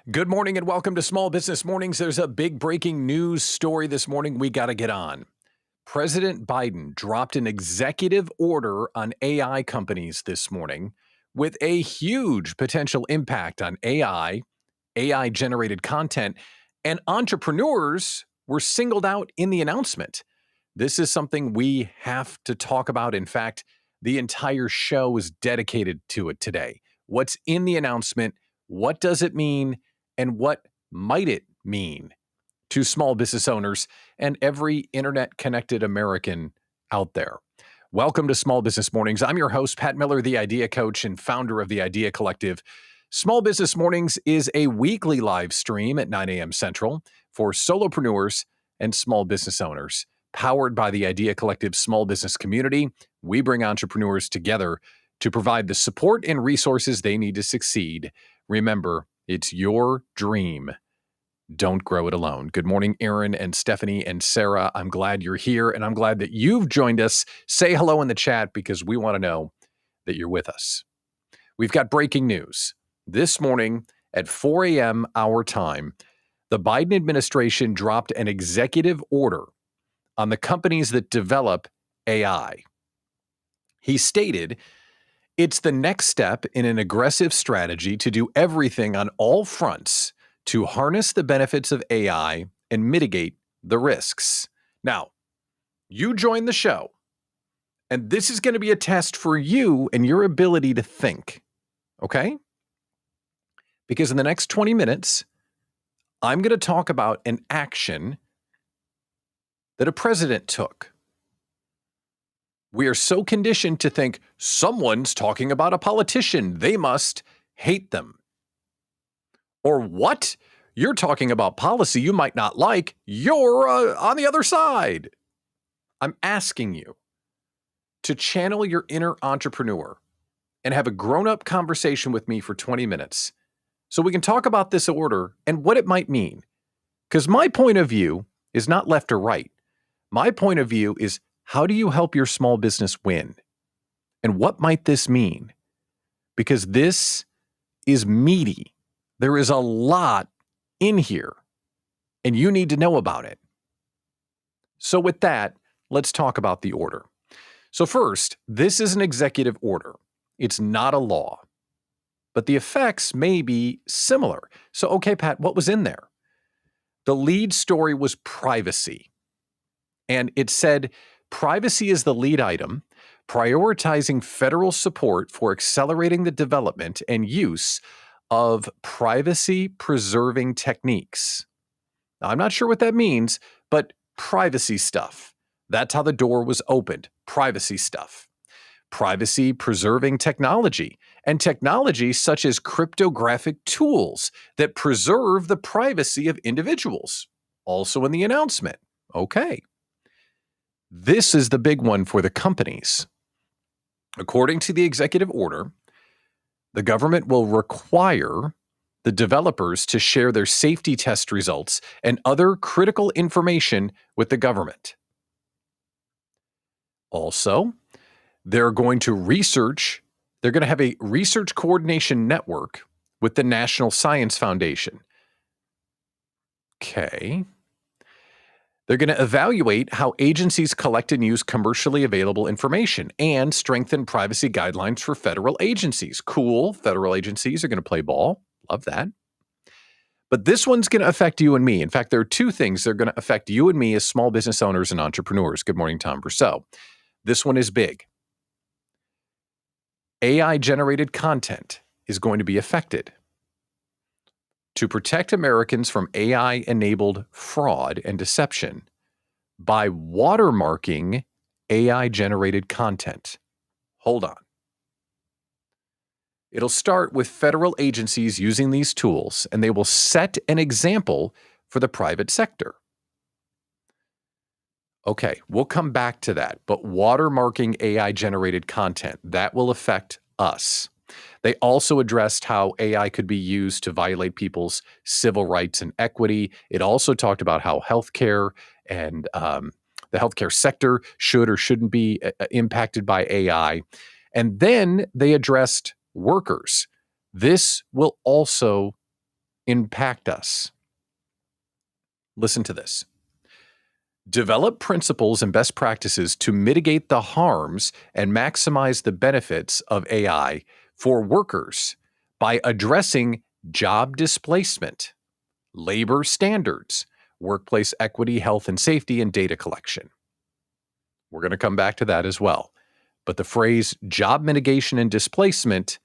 Good morning and welcome to Small Business Mornings. There's a big breaking news story this morning we got to get on. President Biden dropped an executive order on AI companies this morning with a huge potential impact on AI generated content, and entrepreneurs were singled out in the announcement. This is something we have to talk about. In fact, the entire show is dedicated to it today. What's in the announcement? What does it mean? And what might it mean to small business owners and every internet connected American out there? Welcome to Small Business Mornings. I'm your host, Pat Miller, the Idea Coach and founder of the Idea Collective. Small Business Mornings is a weekly live stream at 9 a.m. Central for solopreneurs and small business owners. Powered by the Idea Collective small business community, we bring entrepreneurs together to provide the support and resources they need to succeed. Remember, it's your dream. Don't grow it alone. Good morning, Aaron and Stephanie and Sarah. I'm glad you're here, and I'm glad that you've joined us. Say hello in the chat because we want to know that you're with us. We've got breaking news. This morning at 4 a.m. our time, the Biden administration dropped an executive order on the companies that develop AI. He stated, "It's the next step in an aggressive strategy to do everything on all fronts to harness the benefits of AI and mitigate the risks." Now, you join the show, and this is going to be a test for you and your ability to think, okay? Because in the next 20 minutes, I'm going to talk about an action that a president took. We are so conditioned to think someone's talking about a politician. They must hate them. Or what? You're talking about policy you might not like. You're on the other side. I'm asking you to channel your inner entrepreneur and have a grown-up conversation with me for 20 minutes so we can talk about this order and what it might mean. Because my point of view is not left or right. My point of view is, how do you help your small business win? And what might this mean? Because this is meaty. There is a lot in here, and you need to know about it. So with that, let's talk about the order. So first, this is an executive order. It's not a law, but the effects may be similar. So, okay, Pat, what was in there? The lead story was privacy. And it said, privacy is the lead item, prioritizing federal support for accelerating the development and use of privacy-preserving techniques. Now, I'm not sure what that means, but privacy stuff. That's how the door was opened. Privacy stuff. Privacy-preserving technology, and technology such as cryptographic tools that preserve the privacy of individuals. Also in the announcement. Okay. This is the big one for the companies. According to the executive order, the government will require the developers to share their safety test results and other critical information with the government. Also, they're going to have a research coordination network with the National Science Foundation. Okay. They're going to evaluate how agencies collect and use commercially available information and strengthen privacy guidelines for federal agencies. Cool. Federal agencies are going to play ball. Love that. But this one's going to affect you and me. In fact, there are two things that are going to affect you and me as small business owners and entrepreneurs. Good morning, Tom Brousseau. This one is big. AI-generated content is going to be affected. To protect Americans from AI-enabled fraud and deception by watermarking AI-generated content. Hold on. It'll start with federal agencies using these tools, and they will set an example for the private sector. Okay, we'll come back to that, but watermarking AI-generated content, that will affect us. They also addressed how AI could be used to violate people's civil rights and equity. It also talked about how healthcare and the healthcare sector should or shouldn't be impacted by AI. And then they addressed workers. This will also impact us? Listen to this. Develop principles and best practices to mitigate the harms and maximize the benefits of AI for workers by addressing job displacement, labor standards, workplace equity, health and safety, and data collection. We're going to come back to that as well. But the phrase job mitigation and displacement,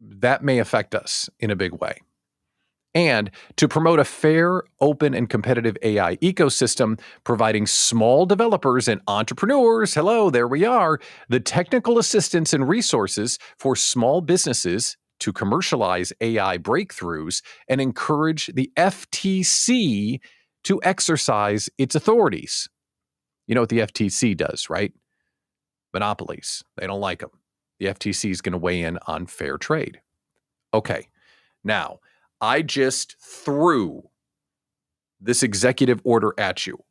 that may affect us in a big way. And to promote a fair, open, and competitive AI ecosystem, providing small developers and entrepreneurs, hello, there we are, the technical assistance and resources for small businesses to commercialize AI breakthroughs and encourage the FTC to exercise its authorities. You know what the FTC does, right? Monopolies. They don't like them. The FTC is going to weigh in on fair trade. Okay, now, I just threw this executive order at you.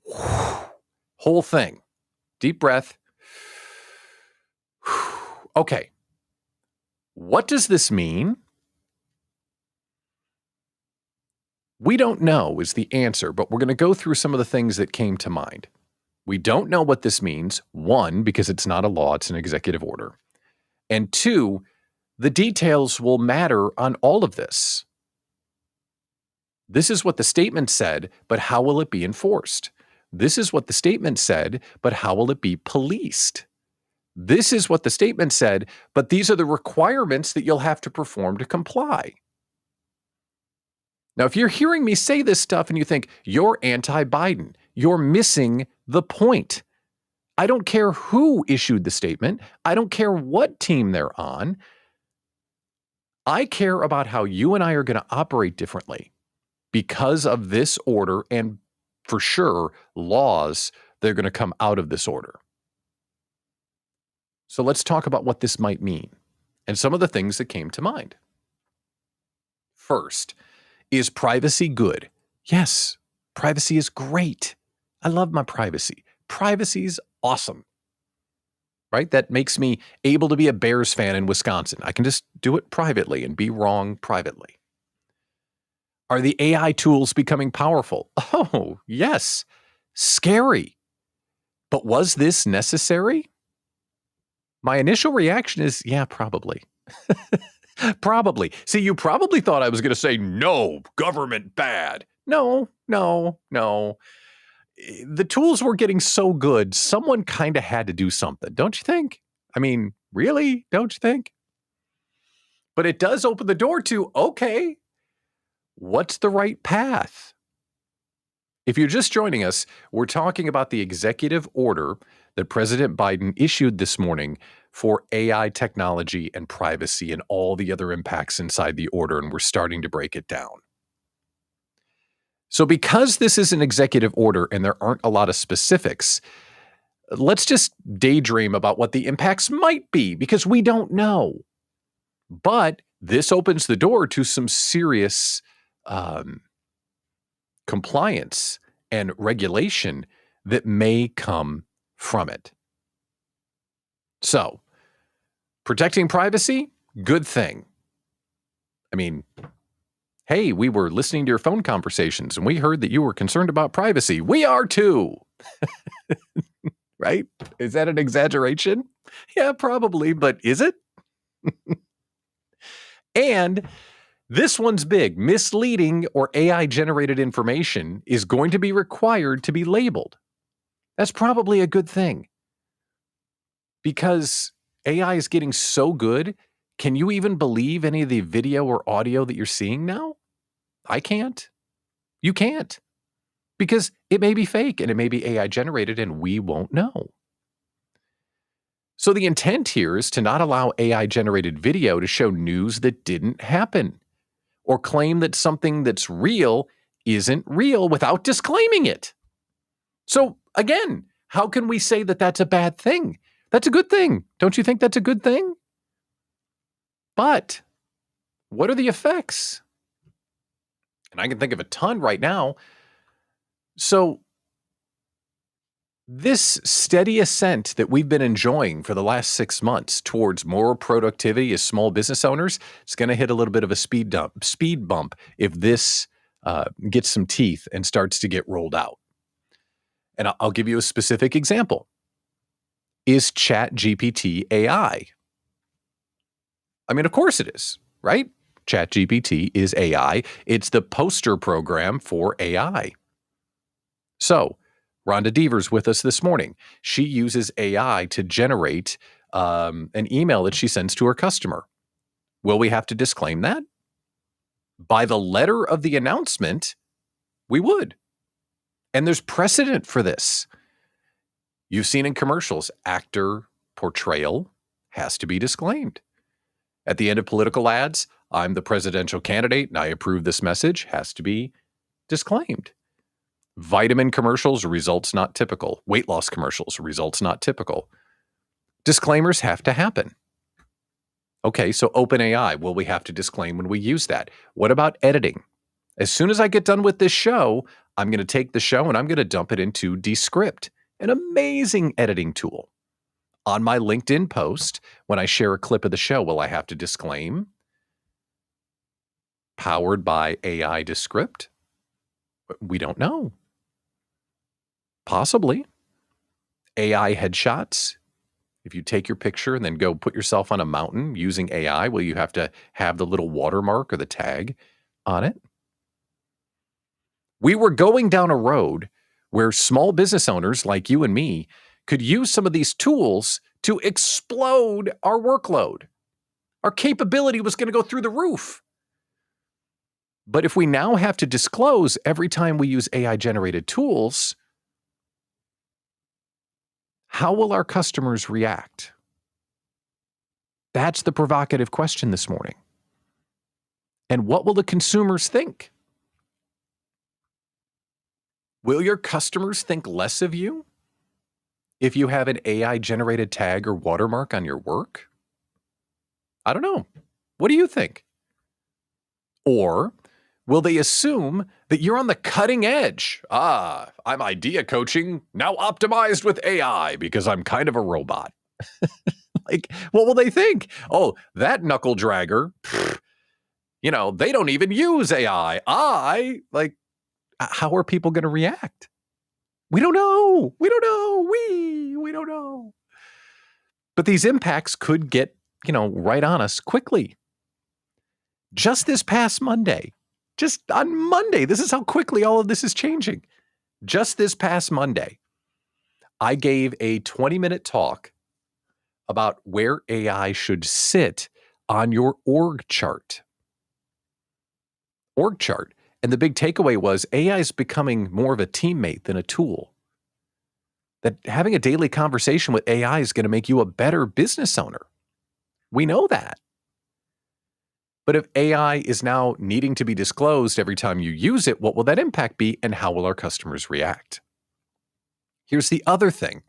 Whole thing. Deep breath. Okay. What does this mean? We don't know is the answer, but we're going to go through some of the things that came to mind. We don't know what this means. One, because it's not a law, it's an executive order. And two, the details will matter on all of this. This is what the statement said, but how will it be enforced? This is what the statement said, but how will it be policed? This is what the statement said, but these are the requirements that you'll have to perform to comply. Now, if you're hearing me say this stuff and you think you're anti-Biden, you're missing the point. I don't care who issued the statement. I don't care what team they're on. I care about how you and I are going to operate differently because of this order and, for sure, laws that are going to come out of this order. So let's talk about what this might mean and some of the things that came to mind. First, is privacy good? Yes, privacy is great. I love my privacy. Privacy is awesome, right? That makes me able to be a Bears fan in Wisconsin. I can just do it privately and be wrong privately. Are the AI tools becoming powerful? Oh, yes. Scary. But was this necessary? My initial reaction is, yeah, probably. Probably. See, you probably thought I was going to say, no, government bad. No. The tools were getting so good, someone kind of had to do something, don't you think? I mean, really? Don't you think? But it does open the door to, okay, what's the right path? If you're just joining us, we're talking about the executive order that President Biden issued this morning for AI technology and privacy and all the other impacts inside the order, and we're starting to break it down. So because this is an executive order and there aren't a lot of specifics, let's just daydream about what the impacts might be, because we don't know. But this opens the door to some serious compliance and regulation that may come from it. So, protecting privacy, good thing. I mean, hey, we were listening to your phone conversations and we heard that you were concerned about privacy. We are too. Right? Is that an exaggeration? Yeah, probably, but is it? And this one's big. Misleading or AI-generated information is going to be required to be labeled. That's probably a good thing. Because AI is getting so good, can you even believe any of the video or audio that you're seeing now? I can't. You can't. Because it may be fake and it may be AI-generated and we won't know. So the intent here is to not allow AI-generated video to show news that didn't happen, or claim that something that's real isn't real without disclaiming it. So again, how can we say that that's a bad thing? That's a good thing. Don't you think that's a good thing? But what are the effects? And I can think of a ton right now. So This steady ascent that we've been enjoying for the last 6 months towards more productivity as small business owners, it's going to hit a little bit of a speed bump if this gets some teeth and starts to get rolled out. And I'll give you a specific example. Is ChatGPT AI? I mean, of course it is, right? ChatGPT is AI. It's the poster program for AI. So, Rhonda Deaver's with us this morning. She uses AI to generate an email that she sends to her customer. Will we have to disclaim that? By the letter of the announcement, we would. And there's precedent for this. You've seen in commercials, actor portrayal has to be disclaimed. At the end of political ads, I'm the presidential candidate and I approve this message, has to be disclaimed. Vitamin commercials, results not typical. Weight loss commercials, results not typical. Disclaimers have to happen. Okay, so OpenAI, will we have to disclaim when we use that? What about editing? As soon as I get done with this show, I'm going to take the show and I'm going to dump it into Descript, an amazing editing tool. On my LinkedIn post, when I share a clip of the show, will I have to disclaim? Powered by AI Descript? We don't know. Possibly. AI headshots. If you take your picture and then go put yourself on a mountain using AI, will you have to have the little watermark or the tag on it? We were going down a road where small business owners like you and me could use some of these tools to explode our workload. Our capability was going to go through the roof. But if we now have to disclose every time we use AI-generated tools, how will our customers react? That's the provocative question this morning. And what will the consumers think? Will your customers think less of you if you have an AI-generated tag or watermark on your work? I don't know. What do you think? Or will they assume that you're on the cutting edge? I'm idea coaching, now optimized with AI because I'm kind of a robot. Like, what will they think? Oh, that knuckle dragger, they don't even use AI. How are people going to react? We don't know. We don't know. We don't know. But these impacts could get, right on us quickly. Just this past Monday, just on Monday, this is how quickly all of this is changing. Just this past Monday, I gave a 20-minute talk about where AI should sit on your org chart. Org chart. And the big takeaway was AI is becoming more of a teammate than a tool. That having a daily conversation with AI is going to make you a better business owner. We know that. But if AI is now needing to be disclosed every time you use it, what will that impact be and how will our customers react? Here's the other thing.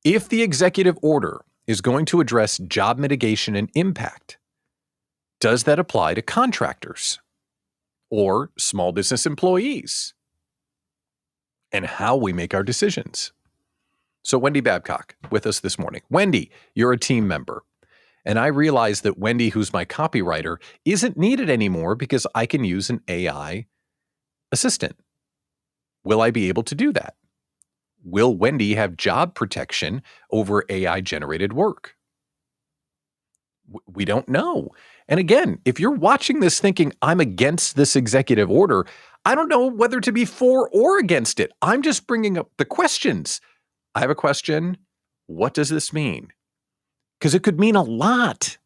If the executive order is going to address job mitigation and impact, does that apply to contractors or small business employees? And how we make our decisions. So Wendy Babcock with us this morning. Wendy, you're a team member. And I realized that Wendy, who's my copywriter, isn't needed anymore because I can use an AI assistant. Will I be able to do that? Will Wendy have job protection over AI-generated work? We don't know. And again, if you're watching this thinking, I'm against this executive order, I don't know whether to be for or against it. I'm just bringing up the questions. I have a question. What does this mean? Because it could mean a lot.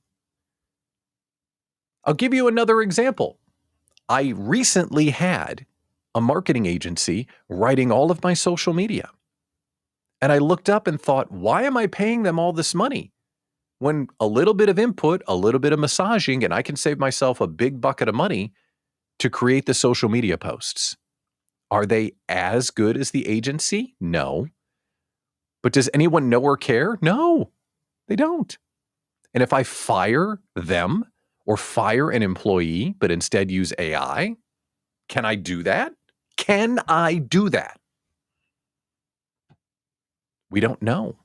I'll give you another example. I recently had a marketing agency writing all of my social media. And I looked up and thought, why am I paying them all this money? When a little bit of input, a little bit of massaging, and I can save myself a big bucket of money to create the social media posts. Are they as good as the agency? No. But does anyone know or care? No, they don't. And if I fire them or fire an employee, but instead use AI, can I do that? Can I do that? We don't know.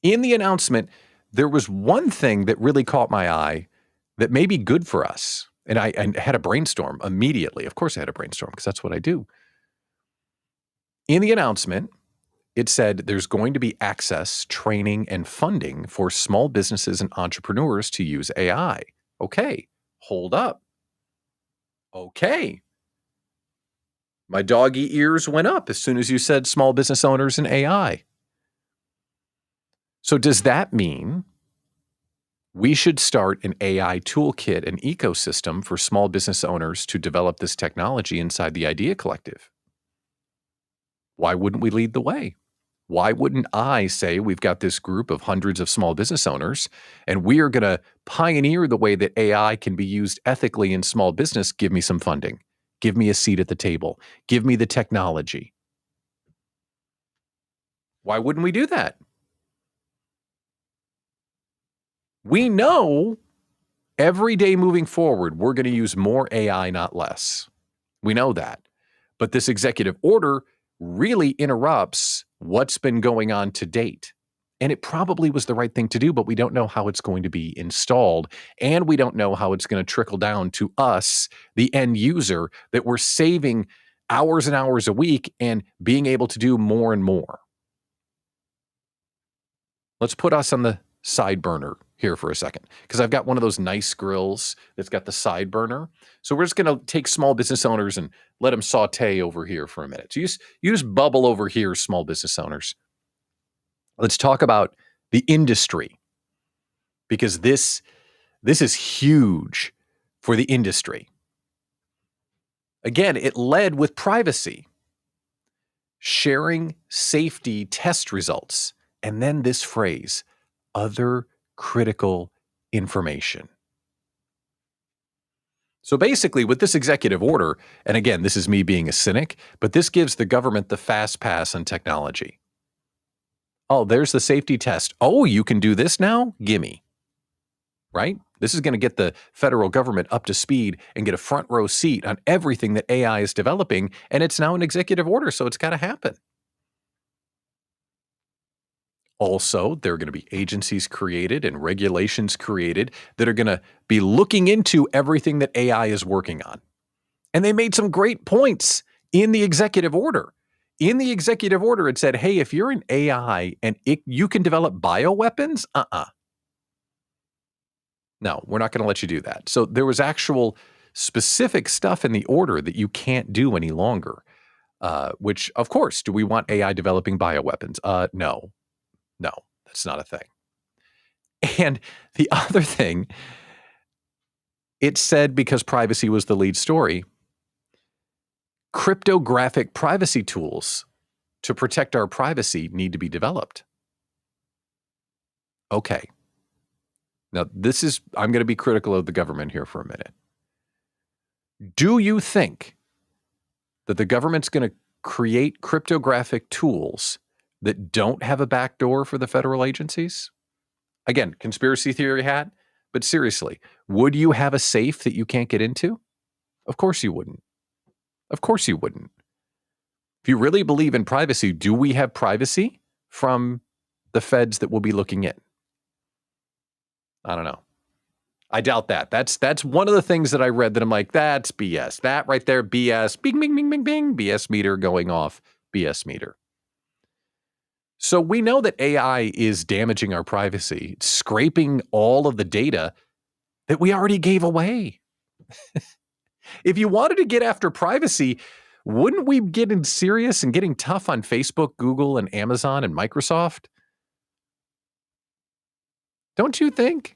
In the announcement, there was one thing that really caught my eye that may be good for us. And I had a brainstorm immediately. Of course, I had a brainstorm because that's what I do. In the announcement, it said there's going to be access, training, and funding for small businesses and entrepreneurs to use AI. Okay, hold up. Okay. My doggy ears went up as soon as you said small business owners and AI. So does that mean we should start an AI toolkit, an ecosystem for small business owners to develop this technology inside the Idea Collective? Why wouldn't we lead the way? Why wouldn't I say we've got this group of hundreds of small business owners and we are going to pioneer the way that AI can be used ethically in small business? Give me some funding. Give me a seat at the table. Give me the technology. Why wouldn't we do that? We know every day moving forward, we're going to use more AI, not less. We know that. But this executive order really interrupts what's been going on to date. And it probably was the right thing to do, but we don't know how it's going to be installed. And we don't know how it's going to trickle down to us, the end user, that we're saving hours and hours a week and being able to do more and more. Let's put us on the side burner here for a second, because I've got one of those nice grills that's got the side burner. So we're just going to take small business owners and let them saute over here for a minute. So you just bubble over here, small business owners. Let's talk about the industry, because this is huge for the industry. Again, it led with privacy, sharing safety test results, and then this phrase, other critical information. So basically, with this executive order, and again, this is me being a cynic, but this gives the government the fast pass on technology. Oh, there's the safety test. Oh, you can do this now? Gimme. Right? This is going to get the federal government up to speed and get a front row seat on everything that AI is developing, and it's now an executive order, so it's got to happen. Also, there are going to be agencies created and regulations created that are going to be looking into everything that AI is working on. And they made some great points in the executive order. In the executive order, it said, hey, if you're an AI and you can develop bioweapons, no, we're not going to let you do that. So there was actual specific stuff in the order that you can't do any longer, which, of course, do we want AI developing bioweapons? No, that's not a thing. And the other thing, it said, because privacy was the lead story, cryptographic privacy tools to protect our privacy need to be developed. Okay. Now, I'm going to be critical of the government here for a minute. Do you think that the government's going to create cryptographic tools that don't have a backdoor for the federal agencies? Again, conspiracy theory hat, but seriously, would you have a safe that you can't get into? Of course you wouldn't. Of course you wouldn't. If you really believe in privacy, do we have privacy from the feds that will be looking in? I don't know. I doubt that. That's one of the things that I read that I'm like, that's BS. That right there, BS. Bing, bing, bing, bing, bing. BS meter going off. BS meter. So we know that AI is damaging our privacy, scraping all of the data that we already gave away. If you wanted to get after privacy, wouldn't we be getting serious and getting tough on Facebook, Google, and Amazon and Microsoft? Don't you think?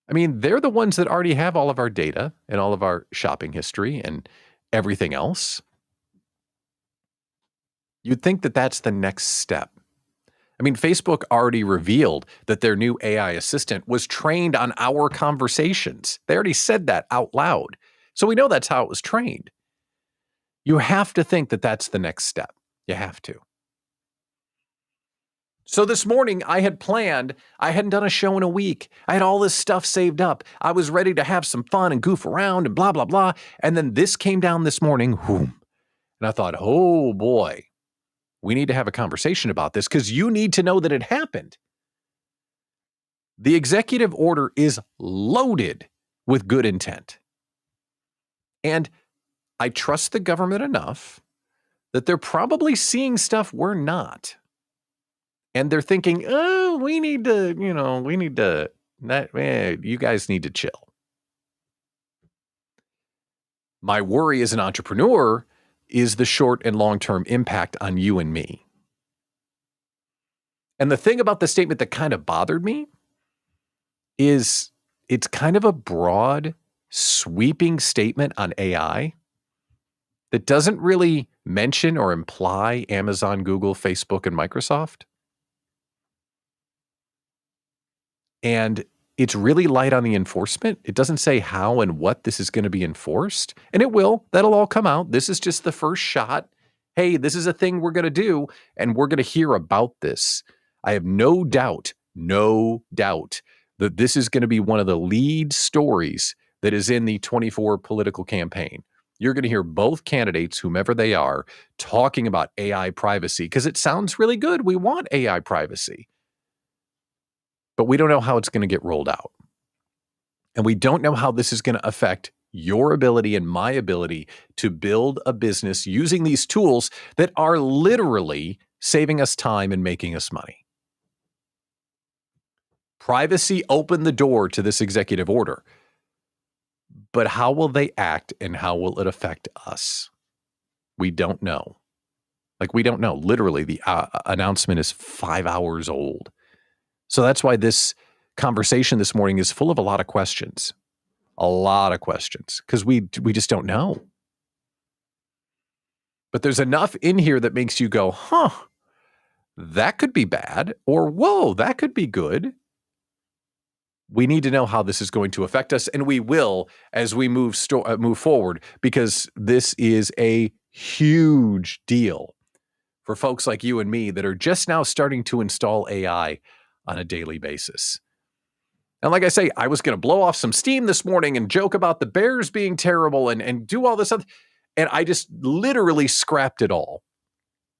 I mean, they're the ones that already have all of our data and all of our shopping history and everything else. You'd think that that's the next step. I mean, Facebook already revealed that their new AI assistant was trained on our conversations. They already said that out loud. So we know that's how it was trained. You have to think that that's the next step. You have to. So this morning I had planned, I hadn't done a show in a week. I had all this stuff saved up. I was ready to have some fun and goof around and blah, blah, blah. And then this came down this morning, whoom, and I thought, oh boy, We need to have a conversation about this because you need to know that it happened. The executive order is loaded with good intent. And I trust the government enough that they're probably seeing stuff we're not. And they're thinking, oh, you guys need to chill. My worry as an entrepreneur is the short and long-term impact on you and me. And the thing about the statement that kind of bothered me is it's kind of a broad, sweeping statement on AI that doesn't really mention or imply Amazon, Google, Facebook, and Microsoft. And it's really light on the enforcement. It doesn't say how and what this is going to be enforced. And it will. That'll all come out. This is just the first shot. Hey, this is a thing we're going to do, and we're going to hear about this. I have no doubt that this is going to be one of the lead stories that is in the 24 political campaign. You're going to hear both candidates, whomever they are, talking about AI privacy because it sounds really good. We want AI privacy. But we don't know how it's going to get rolled out. And we don't know how this is going to affect your ability and my ability to build a business using these tools that are literally saving us time and making us money. Privacy opened the door to this executive order. But how will they act and how will it affect us? We don't know. We don't know. Literally, the announcement is 5 hours old. So that's why this conversation this morning is full of a lot of questions. A lot of questions, because we just don't know. But there's enough in here that makes you go, that could be bad, or whoa, that could be good. We need to know how this is going to affect us, and we will as we move forward, because this is a huge deal for folks like you and me that are just now starting to install AI on a daily basis. And like I say, I was going to blow off some steam this morning and joke about the Bears being terrible and do all this other, and I just literally scrapped it all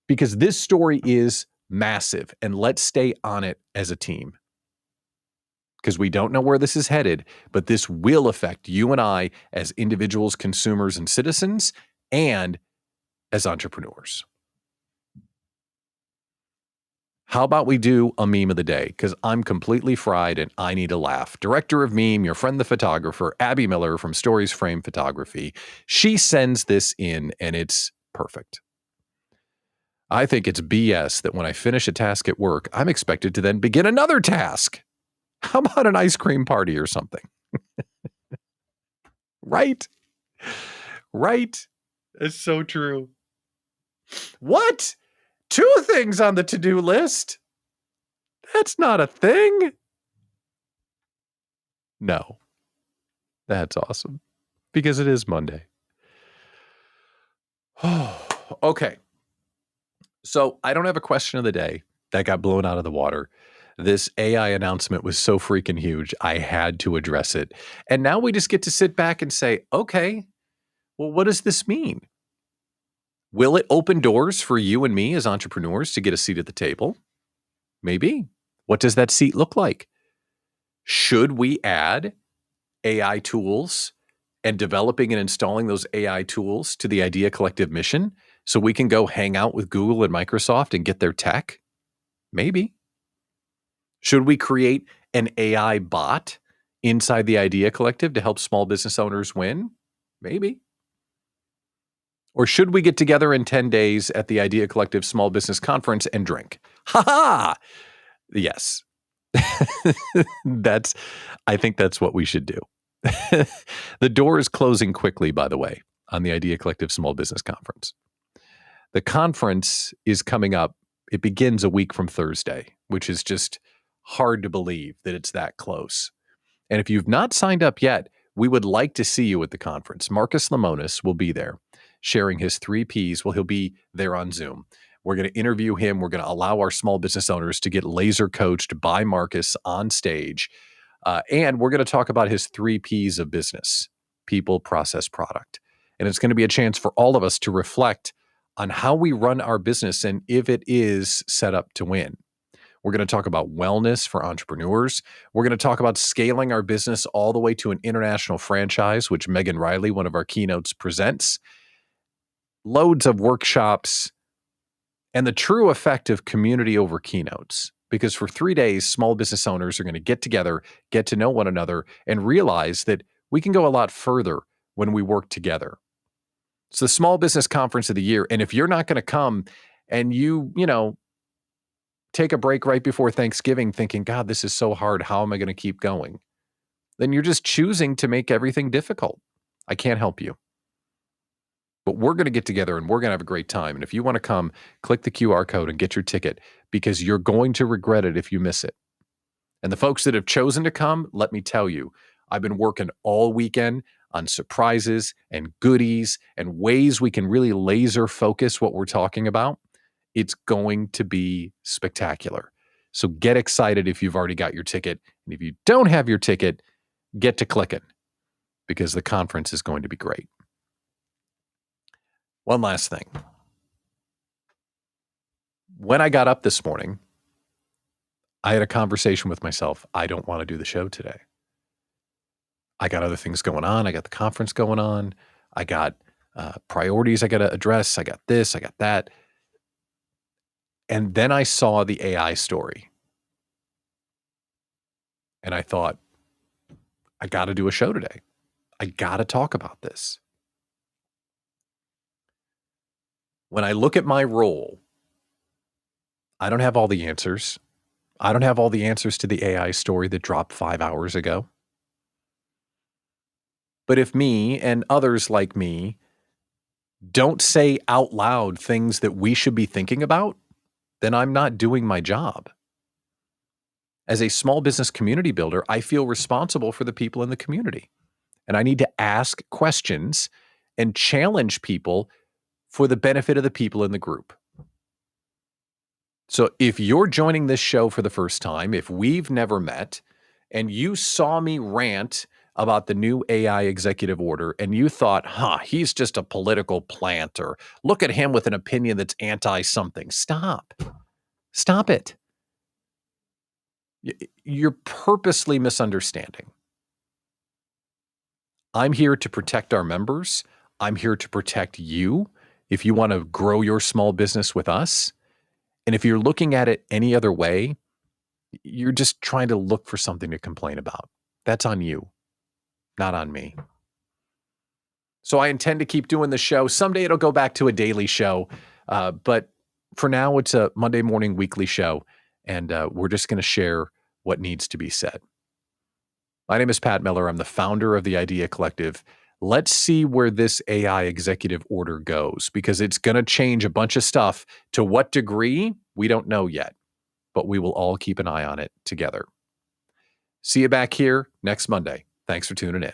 because this story is massive, and let's stay on it as a team because we don't know where this is headed, but this will affect you and I as individuals, consumers, and citizens, and as entrepreneurs. How about we do a meme of the day? Because I'm completely fried and I need a laugh. Director of meme, your friend the photographer, Abby Miller from Stories Frame Photography. She sends this in and it's perfect. I think it's BS that when I finish a task at work, I'm expected to then begin another task. How about an ice cream party or something? Right? It's so true. What? 2 things on the to-do list? That's not a thing. No. That's awesome. Because it is Monday. Okay. So I don't have a question of the day. That got blown out of the water. This AI announcement was so freaking huge. I had to address it. And now we just get to sit back and say, okay, well, what does this mean? Will it open doors for you and me as entrepreneurs to get a seat at the table? Maybe. What does that seat look like? Should we add AI tools and developing and installing those AI tools to the Idea Collective mission so we can go hang out with Google and Microsoft and get their tech? Maybe. Should we create an AI bot inside the Idea Collective to help small business owners win? Maybe. Or should we get together in 10 days at the Idea Collective Small Business Conference and drink? Ha ha! Yes. I think that's what we should do. The door is closing quickly, by the way, on the Idea Collective Small Business Conference. The conference is coming up. It begins a week from Thursday, which is just hard to believe that it's that close. And if you've not signed up yet, we would like to see you at the conference. Marcus Lemonis will be there sharing his 3 Ps. Well, he'll be there on Zoom. We're going to interview him. We're going to allow our small business owners to get laser coached by Marcus on stage. And we're going to talk about his 3 Ps of business: people, process, product. And it's going to be a chance for all of us to reflect on how we run our business and if it is set up to win. We're going to talk about wellness for entrepreneurs. We're going to talk about scaling our business all the way to an international franchise, which Megan Riley, one of our keynotes, presents. Loads of workshops and the true effect of community over keynotes. Because for 3 days, small business owners are going to get together, get to know one another, and realize that we can go a lot further when we work together. It's the Small Business Conference of the year. And if you're not going to come and you take a break right before Thanksgiving thinking, God, this is so hard. How am I going to keep going? Then you're just choosing to make everything difficult. I can't help you. But we're going to get together and we're going to have a great time. And if you want to come, click the QR code and get your ticket because you're going to regret it if you miss it. And the folks that have chosen to come, let me tell you, I've been working all weekend on surprises and goodies and ways we can really laser focus what we're talking about. It's going to be spectacular. So get excited if you've already got your ticket. And if you don't have your ticket, get to clicking because the conference is going to be great. One last thing. When I got up this morning, I had a conversation with myself. I don't want to do the show today. I got other things going on. I got the conference going on. I got priorities I got to address. I got this, I got that. And then I saw the AI story. And I thought, I got to do a show today. I got to talk about this. When I look at my role, I don't have all the answers. I don't have all the answers to the AI story that dropped 5 hours ago. But if me and others like me don't say out loud things that we should be thinking about, then I'm not doing my job. As a small business community builder, I feel responsible for the people in the community. And I need to ask questions and challenge people for the benefit of the people in the group. So if you're joining this show for the first time, if we've never met, and you saw me rant about the new AI executive order, and you thought, he's just a political plant, or look at him with an opinion that's anti-something. Stop it. You're purposely misunderstanding. I'm here to protect our members. I'm here to protect you if you want to grow your small business with us. And if you're looking at it any other way, you're just trying to look for something to complain about. That's on you, not on me. So I intend to keep doing the show. Someday it'll go back to a daily show. But for now, it's a Monday morning weekly show. And we're just going to share what needs to be said. My name is Pat Miller. I'm the founder of the Idea Collective. Let's see where this AI executive order goes, because it's going to change a bunch of stuff. To what degree, we don't know yet, but we will all keep an eye on it together. See you back here next Monday. Thanks for tuning in.